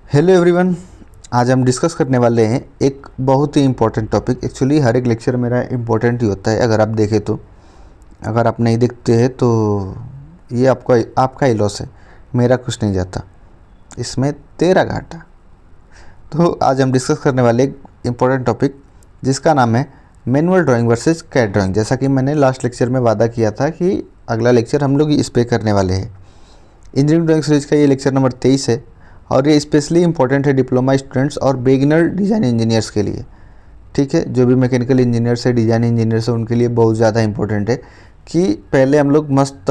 Hello everyone. आज हम discuss करने वाले हैं एक बहुत ही इम्पोर्टेंट टॉपिक। एक्चुअली हर एक लेक्चर मेरा इम्पोर्टेंट ही होता है, अगर आप देखें तो। अगर आप नहीं देखते हैं तो ये आपका ही लॉस है, मेरा कुछ नहीं जाता, इसमें तेरा घाटा। तो आज हम डिस्कस करने वाले एक इम्पोर्टेंट टॉपिक जिसका नाम है manual drawing versus CAD drawing. जैसा कि मैंने लास्ट लेक्चर में वादा किया था कि अगला लेक्चर हम लोग इस पे करने वाले हैं। इंजीनियरिंग ड्राइंग सीरीज का ये लेक्चर नंबर 23 है और ये स्पेशली इंपॉर्टेंट है डिप्लोमा स्टूडेंट्स और बिगिनर डिज़ाइन इंजीनियर्स के लिए। ठीक है, जो भी मैकेनिकल इंजीनियर्स है, डिज़ाइन इंजीनियर्स है, उनके लिए बहुत ज़्यादा इंपॉर्टेंट है कि पहले हम लोग मस्त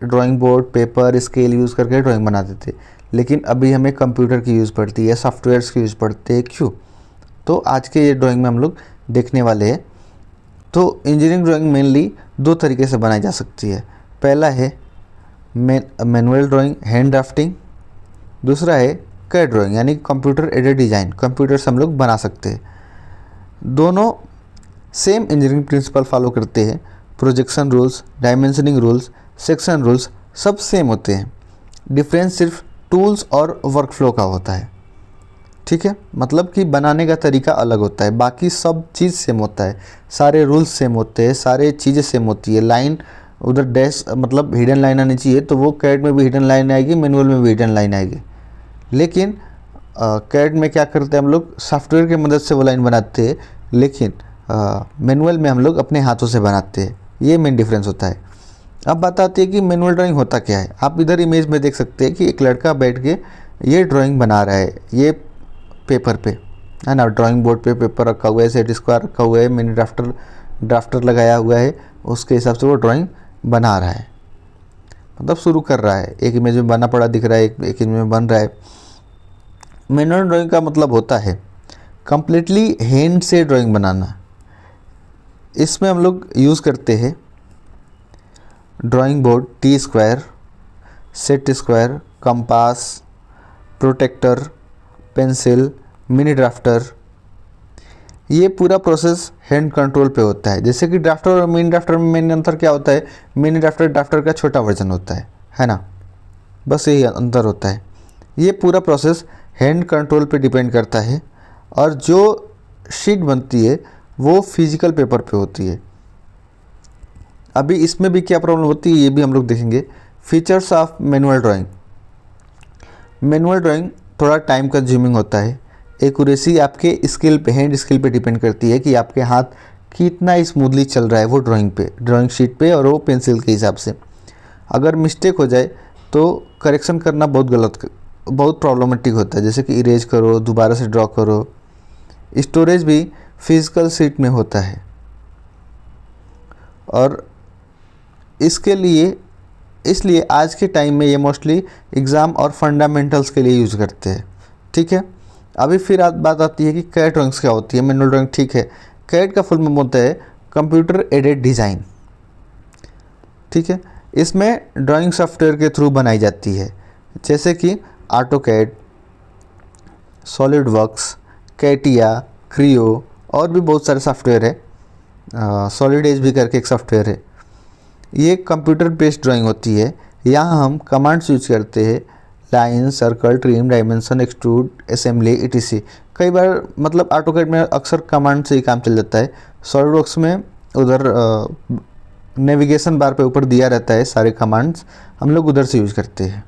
drawing board, paper, scale use करके ड्राइंग बनाते थे, लेकिन अभी हमें कंप्यूटर की यूज़ पड़ती है, सॉफ्टवेयर्स की यूज़ पड़ती है। क्यों? तो आज के ये ड्राइंग में हम लोग देखने वाले हैं। तो इंजीनियरिंग ड्राइंग मेनली दो तरीके से बनाई जा सकती है। पहला है मैनुअल ड्राइंग, हैंड ड्राफ्टिंग। दूसरा है कैड ड्राइंग यानी कंप्यूटर एडेड डिज़ाइन, कंप्यूटर से हम लोग बना सकते हैं। दोनों सेम इंजीनियरिंग प्रिंसिपल फॉलो करते हैं। Projection rules, dimensioning rules, section rules सब सेम होते हैं। डिफरेंस सिर्फ टूल्स और वर्कफ्लो का होता है। ठीक है, मतलब कि बनाने का तरीका अलग होता है, बाकी सब चीज़ सेम होता है। सारे रूल्स सेम होते हैं, सारे चीज़ें सेम होती है। लाइन उधर डैश मतलब हिडन लाइन आनी चाहिए, तो वो कैड में भी हिडन लाइन आएगी, मैनुअल में भी हिडन लाइन आएगी। लेकिन कैड में क्या करते हैं हम लोग, सॉफ्टवेयर की मदद से वो लाइन बनाते हैं, लेकिन मैनुअल में हम लोग अपने हाथों से बनाते हैं। ये मेन डिफरेंस होता है। अब बात आती है कि मैनुअल ड्राइंग होता क्या है। आप इधर इमेज में देख सकते हैं कि एक लड़का बैठ के ये ड्राइंग बना रहा है, ये पेपर पे है ना, ड्राइंग बोर्ड पे पेपर रखा हुआ है, सेट स्क्वायर रखा हुआ है, मिनी ड्राफ्टर लगाया हुआ है, उसके हिसाब से वो ड्राइंग बना रहा है, मतलब शुरू कर रहा है। एक इमेज में बना पड़ा दिख रहा है, एक इमेज में बन रहा है। मैनुअल ड्राइंग का मतलब होता है कंप्लीटली हैंड से ड्राइंग बनाना। इसमें हम लोग यूज़ करते हैं drawing board, T square, set square, compass, protractor, pencil, mini drafter. ये पूरा प्रोसेस हैंड कंट्रोल पे होता है। जैसे कि ड्राफ्टर और मिनी ड्राफ्टर में मेन अंतर क्या होता है, मिनी ड्राफ्टर ड्राफ्टर का छोटा वर्जन होता है ना, बस यही अंतर होता है। ये पूरा प्रोसेस हैंड कंट्रोल पे डिपेंड करता है और जो शीट बनती है वो फिजिकल पेपर पे होती है। अभी इसमें भी क्या प्रॉब्लम होती है ये भी हम लोग देखेंगे। Features of manual drawing. Manual drawing थोड़ा टाइम कंज्यूमिंग होता है। एक्यूरेसी आपके स्किल पे, हैंड स्किल पे डिपेंड करती है कि आपके हाथ कितना स्मूथली चल रहा है वो ड्राइंग पे, ड्राइंग शीट पे और वो पेंसिल के हिसाब से। अगर मिस्टेक हो जाए तो करेक्शन करना बहुत प्रॉब्लमेटिक होता है। जैसे कि इरेज करो, दोबारा से ड्रॉ करो। स्टोरेज भी फिजिकल शीट में होता है और इसलिए आज के टाइम में ये मोस्टली एग्ज़ाम और फंडामेंटल्स के लिए यूज़ करते हैं। ठीक है, अभी फिर बात आती है कि कैड ड्राइंग्स क्या होती है। मैनुअल ड्राइंग ठीक है, कैड का फुल फॉर्म होता है कंप्यूटर एडेड डिज़ाइन। ठीक है, इसमें ड्राइंग सॉफ्टवेयर के थ्रू बनाई जाती है, जैसे कि ऑटोकैड, सॉलिडवर्क्स, कैटिया, क्रियो और भी बहुत सारे सॉफ्टवेयर है। सॉलिड एज भी करके एक सॉफ्टवेयर है। ये कंप्यूटर बेस्ड ड्राइंग होती है। यहाँ हम कमांड्स यूज करते हैं, line, circle, trim, dimension, extrude, assembly, etc। कई बार मतलब ऑटोकैड में अक्सर कमांड से ही काम चल जाता है। सॉलिडवर्क्स में उधर नेविगेशन बार पे ऊपर दिया रहता है सारे कमांड्स, हम लोग उधर से यूज करते हैं।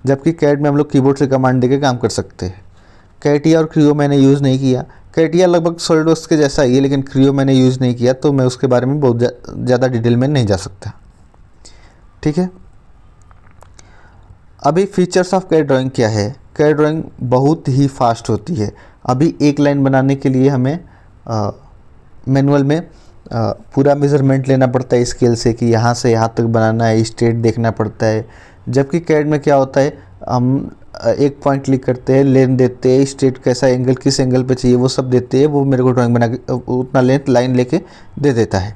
जबकि कैड में हम लोग कीबोर्ड से कमांड देके काम कर सकते हैं। कैटिया और क्रियो मैंने यूज़ नहीं किया। कैटिया लगभग सॉलिडवर्क्स के जैसा ही है, लेकिन क्रियो मैंने यूज़ नहीं किया, तो मैं उसके बारे में बहुत ज़्यादा डिटेल में नहीं जा सकता। ठीक है, अभी फीचर्स ऑफ कैड ड्राइंग क्या है। कैड ड्राइंग बहुत ही फास्ट होती है। अभी एक लाइन बनाने के लिए हमें मैनुअल में पूरा मेज़रमेंट लेना पड़ता है स्केल से कि यहाँ से यहाँ तक बनाना है, स्ट्रेट देखना पड़ता है। जबकि कैड में क्या होता है, हम एक पॉइंट क्लिक करते हैं, लेंथ देते हैं, स्ट्रेट कैसा एंगल, किस एंगल पे चाहिए वो सब देते हैं, वो मेरे को ड्राइंग बना के उतना लेंथ लाइन लेके दे देता है।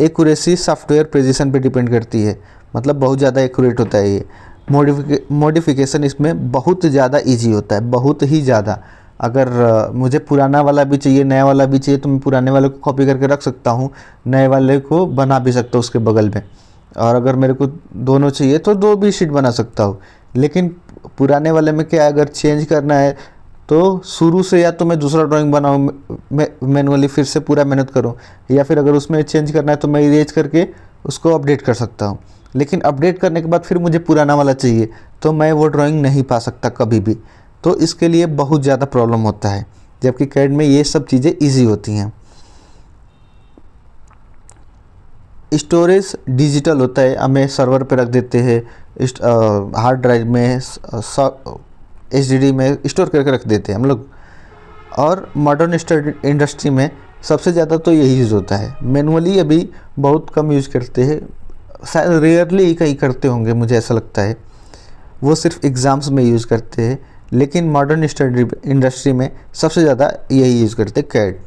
एक्यूरेसी सॉफ्टवेयर प्रिसिशन पे डिपेंड करती है, मतलब बहुत ज़्यादा एक्यूरेट होता है ये। मॉडिफिकेशन इसमें बहुत ज़्यादा इजी होता है, बहुत ही ज़्यादा। अगर मुझे पुराना वाला भी चाहिए, नया वाला भी चाहिए, तो मैं पुराने वाले को कॉपी करके रख सकता हूँ, नए वाले को बना भी सकता हूँ उसके बगल में। और अगर मेरे को दोनों चाहिए तो दो भी शीट बना सकता हूँ। लेकिन पुराने वाले में क्या है, अगर चेंज करना है तो शुरू से या तो मैं दूसरा ड्राइंग बनाऊँ मैनुअली, फिर से पूरा मेहनत करूँ, या फिर अगर उसमें चेंज करना है तो मैं इरेज करके उसको अपडेट कर सकता हूँ। लेकिन अपडेट करने के बाद फिर मुझे पुराना वाला चाहिए तो मैं वो ड्राइंग नहीं पा सकता कभी भी। तो इसके लिए बहुत ज़्यादा प्रॉब्लम होता है, जबकि कैड में ये सब चीज़ें ईजी होती हैं। स्टोरेज डिजिटल होता है, हमें सर्वर पे रख देते हैं, हार्ड ड्राइव में HDD में स्टोर करके रख देते हैं हम लोग। और मॉडर्न इंडस्ट्री में सबसे ज़्यादा तो यही यूज़ होता है। मैनुअली अभी बहुत कम यूज़ करते हैं, शायद रेयरली ही कहीं करते होंगे, मुझे ऐसा लगता है, वो सिर्फ एग्ज़ाम्स में यूज़ करते हैं। लेकिन मॉडर्न इंडस्ट्री में सबसे ज़्यादा यही यूज़ करते हैं, कैड।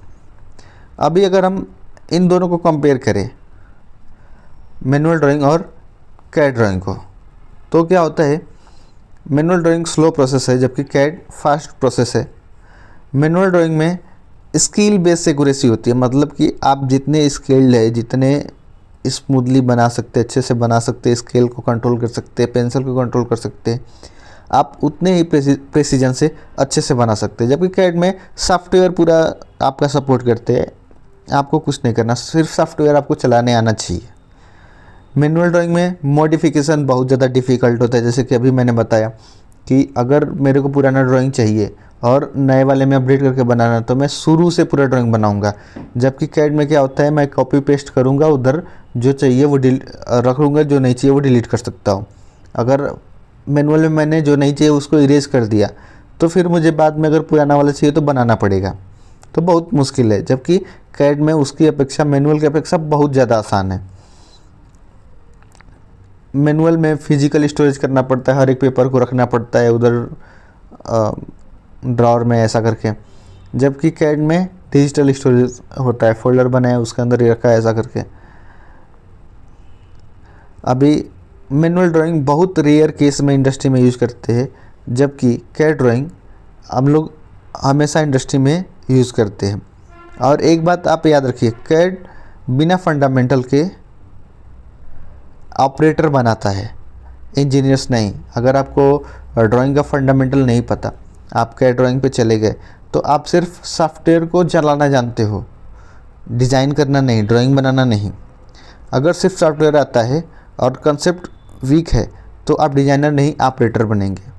अभी अगर हम इन दोनों को कंपेयर करें, मैनुअल ड्राइंग और कैड ड्राइंग को, तो क्या होता है, मैनुअल ड्राइंग स्लो प्रोसेस है जबकि कैड फास्ट प्रोसेस है। मैनुअल ड्राइंग में स्किल बेस्ड एक्यूरेसी होती है, मतलब कि आप जितने स्किल्ड है, जितने स्मूथली बना सकते, अच्छे से बना सकते, स्केल को कंट्रोल कर सकते, पेंसिल को कंट्रोल कर सकते, आप उतने ही प्रेसिजन से अच्छे से बना सकते हैं। जबकि कैड में सॉफ्टवेयर पूरा आपका सपोर्ट करते हैं, आपको कुछ नहीं करना, सिर्फ सॉफ्टवेयर आपको चलाने आना चाहिए। मैनुअल ड्राइंग में मॉडिफिकेशन बहुत ज़्यादा डिफ़िकल्ट होता है, जैसे कि अभी मैंने बताया कि अगर मेरे को पुराना ड्राइंग चाहिए और नए वाले में अपडेट करके बनाना, तो मैं शुरू से पूरा ड्राइंग बनाऊंगा। जबकि कैड में क्या होता है, मैं कॉपी पेस्ट करूंगा, उधर जो चाहिए वो रख लूँगा, जो नहीं चाहिए वो डिलीट कर सकता हूँ। अगर मैनुअल में मैंने जो नहीं चाहिए उसको इरेज कर दिया तो फिर मुझे बाद में अगर पुराना वाला चाहिए तो बनाना पड़ेगा, तो बहुत मुश्किल है। जबकि कैड में उसकी अपेक्षा, मैनुअल की अपेक्षा बहुत ज़्यादा आसान है। मैनुअल में फिजिकल स्टोरेज करना पड़ता है, हर एक पेपर को रखना पड़ता है उधर ड्रॉअर में ऐसा करके, जबकि कैड में डिजिटल स्टोरेज होता है, फोल्डर बनाया उसके अंदर ही रखा है ऐसा करके। अभी मैनुअल ड्राइंग बहुत रेयर केस में इंडस्ट्री में यूज़ करते हैं, जबकि कैड ड्राइंग हम लोग हमेशा इंडस्ट्री में यूज़ करते हैं। और एक बात आप याद रखिए, कैड बिना फंडामेंटल के ऑपरेटर बनाता है, इंजीनियर्स नहीं। अगर आपको ड्राइंग का फंडामेंटल नहीं पता, आप कैड ड्राइंग पे चले गए तो आप सिर्फ सॉफ्टवेयर को चलाना जानते हो, डिज़ाइन करना नहीं, ड्राइंग बनाना नहीं। अगर सिर्फ सॉफ्टवेयर आता है और कंसेप्ट वीक है तो आप डिज़ाइनर नहीं, ऑपरेटर बनेंगे।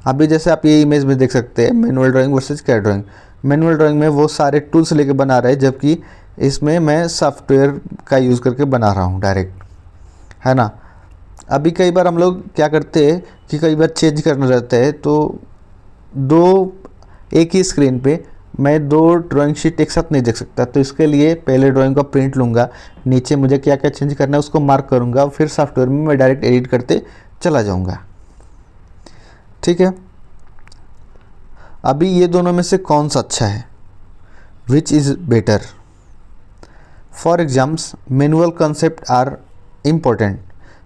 अभी जैसे आप ये इमेज में देख सकते हैं, manual drawing versus CAD drawing. Manual drawing में वो सारे टूल्स लेके बना रहे हैं, जबकि इसमें मैं सॉफ्टवेयर का यूज़ करके बना रहा हूँ डायरेक्ट, है ना। अभी कई बार हम लोग क्या करते हैं कि कई बार चेंज करना रहता है, तो एक ही स्क्रीन पे मैं 2 ड्राइंग शीट एक साथ नहीं देख सकता। तो इसके लिए पहले ड्राइंग का प्रिंट लूँगा, नीचे मुझे क्या क्या चेंज करना है उसको मार्क करूँगा, फिर सॉफ्टवेयर में मैं डायरेक्ट एडिट करते चला जाऊँगा, ठीक है। अभी ये दोनों में से कौन सा अच्छा है, which is better? For exams manual concept are important.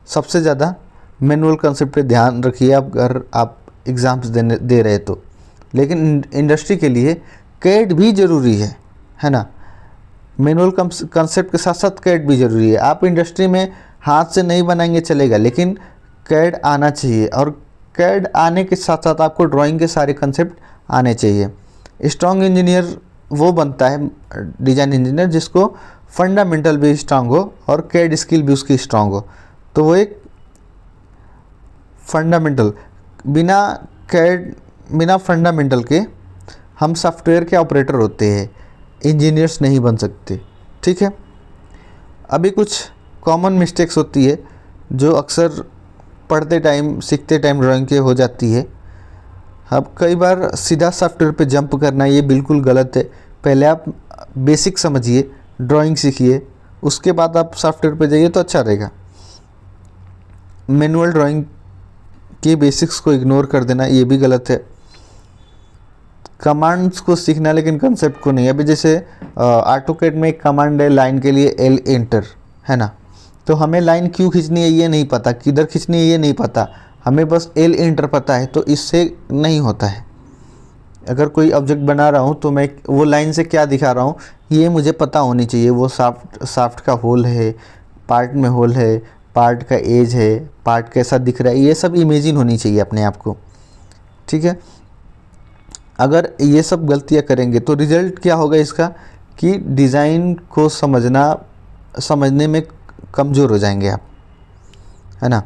सबसे ज़्यादा मैनुअल कंसेप्ट पे ध्यान रखिए अगर आप एग्ज़ाम्स दे रहे तो। लेकिन इंडस्ट्री के लिए कैड भी ज़रूरी है ना। मैनुअल कंसेप्ट के साथ साथ कैड भी ज़रूरी है। आप इंडस्ट्री में हाथ से नहीं बनाएंगे चलेगा, लेकिन कैड आना चाहिए, और कैड आने के साथ साथ आपको ड्राइंग के सारे कंसेप्ट आने चाहिए। स्ट्रॉन्ग इंजीनियर वो बनता है, डिज़ाइन इंजीनियर, जिसको फंडामेंटल भी स्ट्रांग हो और कैड स्किल भी उसकी स्ट्रांग हो। तो वो एक फंडामेंटल, बिना फंडामेंटल के हम सॉफ्टवेयर के ऑपरेटर होते हैं, इंजीनियर्स नहीं बन सकते, ठीक है। अभी कुछ कॉमन मिस्टेक्स होती है जो अक्सर पढ़ते टाइम, सीखते टाइम ड्राइंग के हो जाती है। अब कई बार सीधा सॉफ्टवेयर पे जंप करना ये बिल्कुल गलत है। पहले आप बेसिक समझिए, ड्राइंग सीखिए, उसके बाद आप सॉफ्टवेयर पे जाइए तो अच्छा रहेगा। मैनुअल ड्राइंग के बेसिक्स को इग्नोर कर देना ये भी गलत है। कमांड्स को सीखना लेकिन कंसेप्ट को नहीं। अभी जैसे ऑटोकैड में एक कमांड है लाइन के लिए, एल एंटर, है ना। तो हमें लाइन क्यों खींचनी है ये नहीं पता, किधर खींचनी है ये नहीं पता, हमें बस एल एंटर पता है, तो इससे नहीं होता है। अगर कोई ऑब्जेक्ट बना रहा हूँ तो मैं वो लाइन से क्या दिखा रहा हूँ ये मुझे पता होनी चाहिए। वो साफ्ट का होल है, पार्ट में होल है, पार्ट का एज है, पार्ट कैसा दिख रहा है, ये सब इमेजिन होनी चाहिए अपने आप को, ठीक है। अगर ये सब गलतियाँ करेंगे तो रिज़ल्ट क्या होगा इसका कि डिज़ाइन को समझने में कमज़ोर हो जाएंगे आप, है ना।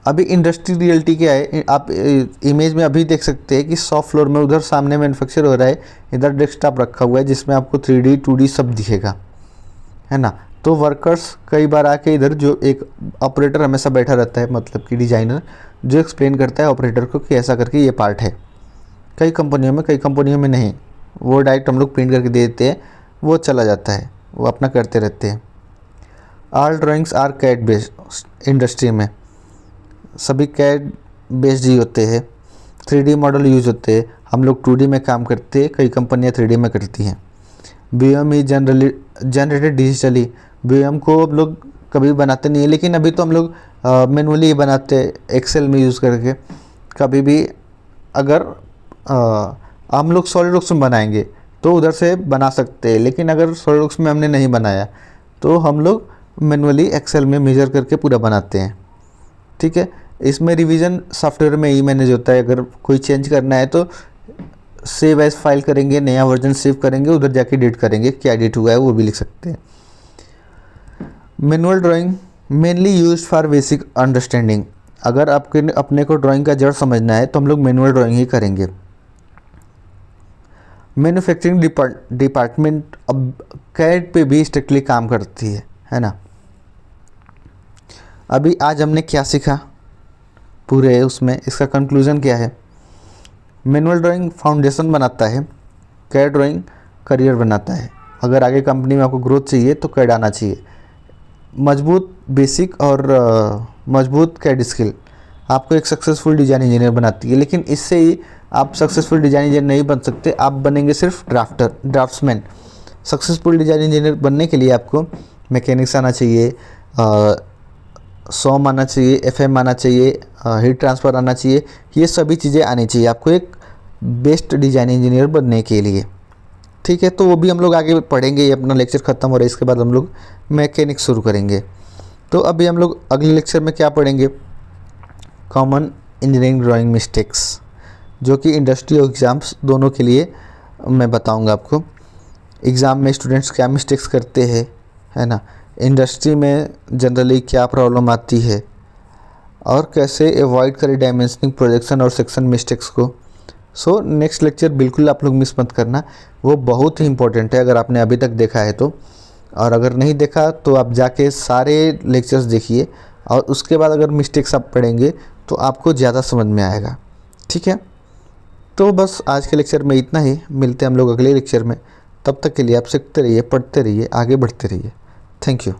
अभी इंडस्ट्री रियलिटी क्या है, आप इमेज में अभी देख सकते हैं कि शॉप फ्लोर में उधर सामने मैन्युफैक्चर हो रहा है, इधर डेस्कटॉप रखा हुआ है जिसमें आपको 3D 2D सब दिखेगा, है ना। तो वर्कर्स कई बार आके इधर, जो एक ऑपरेटर हमेशा बैठा रहता है, मतलब कि डिज़ाइनर जो एक्सप्लेन करता है ऑपरेटर को कि ऐसा करके ये पार्ट है। कई कंपनियों में नहीं, वो डायरेक्ट हम लोग प्रिंट करके दे देते हैं, वो चला जाता है, वो अपना करते रहते हैं। All drawings are CAD based, industry में सभी कैड बेस्ड ही होते हैं, 3D मॉडल यूज होते हैं। हम लोग 2D में काम करते हैं, कई कंपनियां 3D में करती हैं। BOM ही जनरेटेड डिजिटली, BOM को अब लोग कभी बनाते नहीं है, लेकिन अभी तो हम लोग मैनुअली बनाते हैं एक्सेल में यूज़ करके। कभी भी अगर हम लोग सॉलिडवर्क्स में बनाएंगे तो उधर से बना सकते हैं, लेकिन अगर सॉलिडवर्क्स में हमने नहीं बनाया तो हम लोग मैनुअली एक्सेल में मेजर करके पूरा बनाते हैं, ठीक है। इसमें रिवीजन सॉफ्टवेयर में ही मैनेज होता है, अगर कोई चेंज करना है तो सेव एज फाइल करेंगे, नया वर्जन सेव करेंगे, उधर जाके एडिट करेंगे, क्या एडिट हुआ है वो भी लिख सकते हैं। Manual drawing mainly used for basic understanding, अगर अपने को ड्राइंग का जड़ समझना है तो हम लोग मैनुअल ड्राइंग ही करेंगे। मैन्युफैक्चरिंग डिपार्टमेंट अब कैड पे भी स्ट्रिक्टली काम करती है ना। अभी आज हमने क्या सीखा पूरे उसमें, इसका कंक्लूजन क्या है। मैनुअल ड्राइंग फाउंडेशन बनाता है, कैड ड्राइंग करियर बनाता है। अगर आगे कंपनी में आपको ग्रोथ चाहिए तो कैड आना चाहिए। मजबूत बेसिक और मजबूत कैड स्किल आपको एक सक्सेसफुल डिज़ाइन इंजीनियर बनाती है, लेकिन इससे ही आप सक्सेसफुल डिज़ाइन इंजीनियर नहीं बन सकते, आप बनेंगे सिर्फ ड्राफ्ट्समैन। सक्सेसफुल डिज़ाइन इंजीनियर बनने के लिए आपको मैकेनिक्स आना चाहिए, SOM आना चाहिए, FM आना चाहिए, हीट ट्रांसफ़र आना चाहिए, ये सभी चीज़ें आनी चाहिए आपको एक बेस्ट डिज़ाइन इंजीनियर बनने के लिए, ठीक है। तो वो भी हम लोग आगे पढ़ेंगे, ये अपना लेक्चर ख़त्म हो रहा है, इसके बाद हम लोग मैकेनिक्स शुरू करेंगे। तो अभी हम लोग अगले लेक्चर में क्या पढ़ेंगे, कॉमन इंजीनियरिंग ड्राइंग मिस्टेक्स, जो कि इंडस्ट्री और एग्ज़ाम्स दोनों के लिए मैं बताऊंगा आपको। एग्ज़ाम में स्टूडेंट्स क्या मिस्टेक्स करते हैं, है ना, इंडस्ट्री में जनरली क्या प्रॉब्लम आती है, और कैसे अवॉइड करें डायमेंशनिंग, प्रोजेक्शन और सेक्शन मिस्टेक्स को। सो नेक्स्ट लेक्चर बिल्कुल आप लोग मिस मत करना, वो बहुत ही इंपॉर्टेंट है अगर आपने अभी तक देखा है तो, और अगर नहीं देखा तो आप जाके सारे लेक्चर्स देखिए, और उसके बाद अगर मिस्टेक्स आप पढ़ेंगे तो आपको ज़्यादा समझ में आएगा, ठीक है। तो बस आज के लेक्चर में इतना ही, मिलते हैं हम लोग अगले लेक्चर में। तब तक के लिए आप सीखते रहिए, पढ़ते रहिए, आगे बढ़ते रहिए। Thank you.